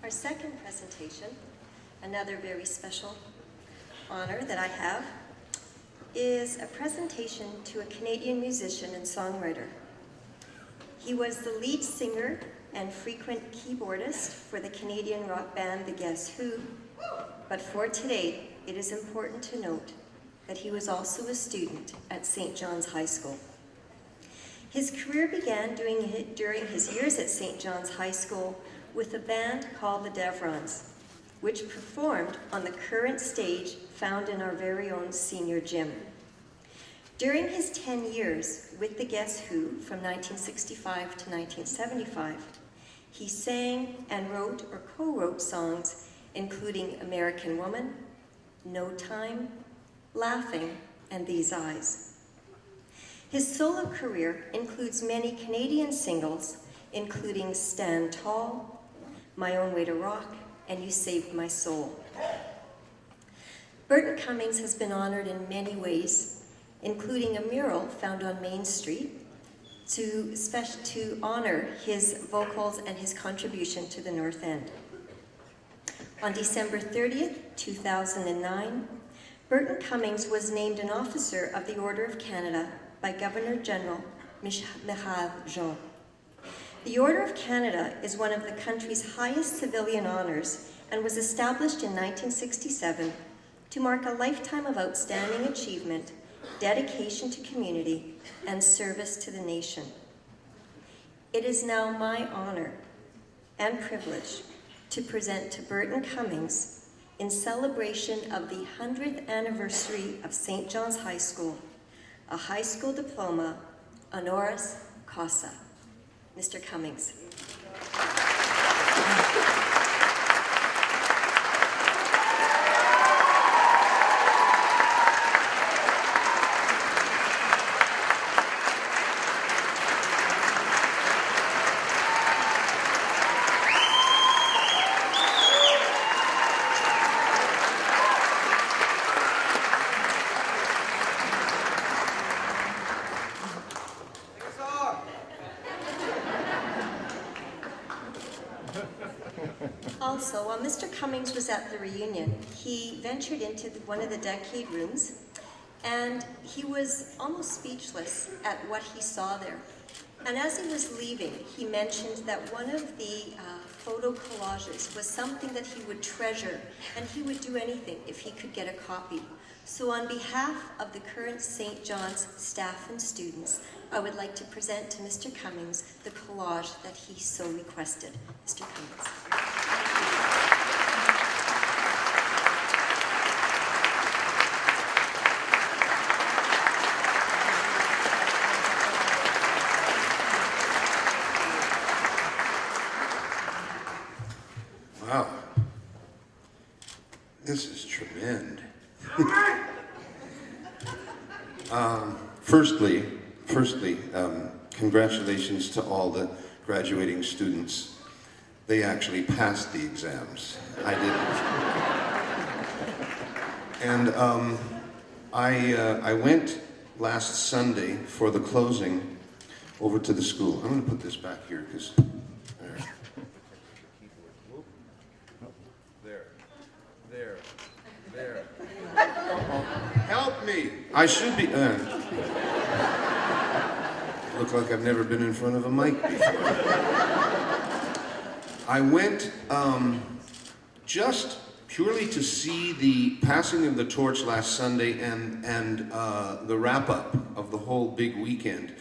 Our second presentation, another very special honor that I have, is a presentation to a Canadian musician and songwriter. He was the lead singer and frequent keyboardist for the Canadian rock band The Guess Who, but for today, it is important to note that he was also a student at St. John's High School. His career began during his years at St. John's High School with a band called the Devrons, which performed on the current stage found in our very own senior gym. During his 10 years with the Guess Who from 1965 to 1975, he sang and wrote or co-wrote songs including American Woman, No Time, Laughing, and These Eyes. His solo career includes many Canadian singles, including Stand Tall, My Own Way to Rock, and You Saved My Soul. Burton Cummings has been honored in many ways, including a mural found on Main Street to honor his vocals and his contribution to the North End. On December 30th, 2009, Burton Cummings was named an Officer of the Order of Canada by Governor-General Michaël Jean. The Order of Canada is one of the country's highest civilian honors and was established in 1967 to mark a lifetime of outstanding achievement, dedication to community, and service to the nation. It is now my honor and privilege to present to Burton Cummings, in celebration of the 100th anniversary of St. John's High School, a high school diploma, honoris causa. Mr. Cummings. Also, while Mr. Cummings was at the reunion, he ventured into one of the decade rooms, and he was almost speechless at what he saw there. And as he was leaving, he mentioned that one of the photo collages was something that he would treasure, and he would do anything if he could get a copy. So on behalf of the current St. John's staff and students, I would like to present to Mr. Cummings the collage that he so requested. Mr. Cummings. Wow, this is tremendous. Firstly, congratulations to all the graduating students. They actually passed the exams. I didn't. And I went last Sunday for the closing over to the school. I'm going to put this back here because. There. Help me! I should be. Look like I've never been in front of a mic before. I went just purely to see the passing of the torch last Sunday and the wrap-up of the whole big weekend.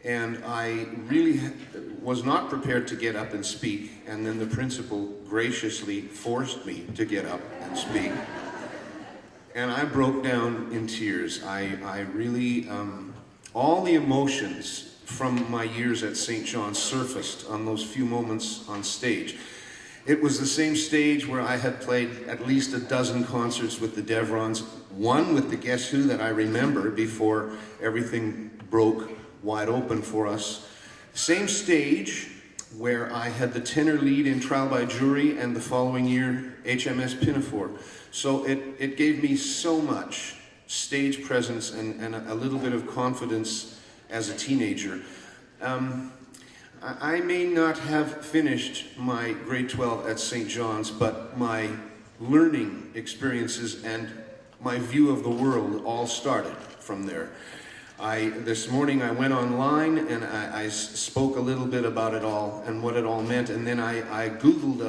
And I really was not prepared to get up and speak, and then the principal graciously forced me to get up and speak. And I broke down in tears. I really, all the emotions from my years at St. John's surfaced on those few moments on stage. It was the same stage where I had played at least a dozen concerts with the Devrons, one with the Guess Who that I remember before everything broke wide open for us. Same stage where I had the tenor lead in Trial by Jury, and the following year HMS Pinafore. So it gave me so much stage presence and a little bit of confidence as a teenager. I may not have finished my grade 12 at St. John's, but my learning experiences and my view of the world all started from there. This morning I went online and I spoke a little bit about it all and what it all meant, and then I Googled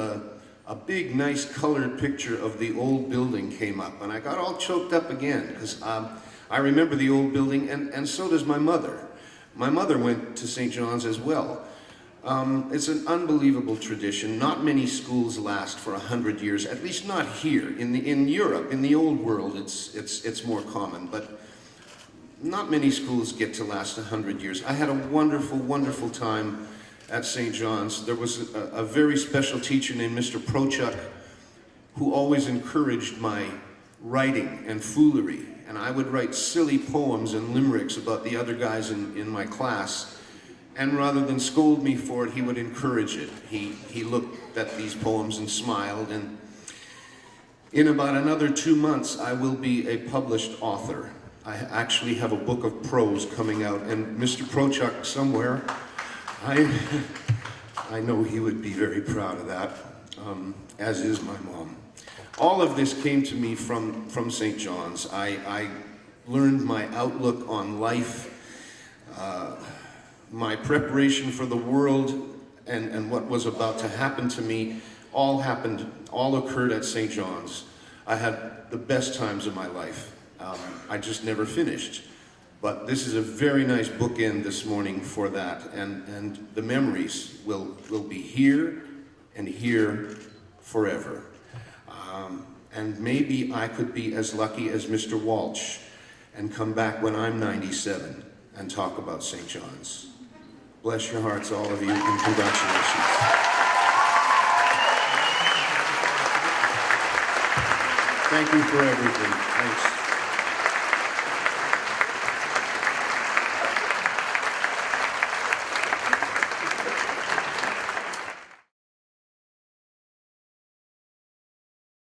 a big, nice colored picture of the old building came up, and I got all choked up again, because I remember the old building, and so does my mother. My mother went to St. John's as well. It's an unbelievable tradition. Not many schools last for 100 years, at least not here. In Europe, in the old world, it's more common, but not many schools get to last 100 years. I had a wonderful, wonderful time at St. John's. There was a very special teacher named Mr. Prochuk who always encouraged my writing and foolery. And I would write silly poems and limericks about the other guys in my class. And rather than scold me for it, he would encourage it. He looked at these poems and smiled. And in about another 2 months, I will be a published author. I actually have a book of prose coming out. And Mr. Prochuk somewhere, I know he would be very proud of that, as is my mom. All of this came to me from St. John's. I learned my outlook on life, my preparation for the world and what was about to happen to me, all occurred at St. John's. I had the best times of my life. I just never finished. But this is a very nice bookend this morning for that, and the memories will be here and here forever. And maybe I could be as lucky as Mr. Walsh and come back when I'm 97 and talk about St. John's. Bless your hearts, all of you, and congratulations. Thank you for everything. Thanks.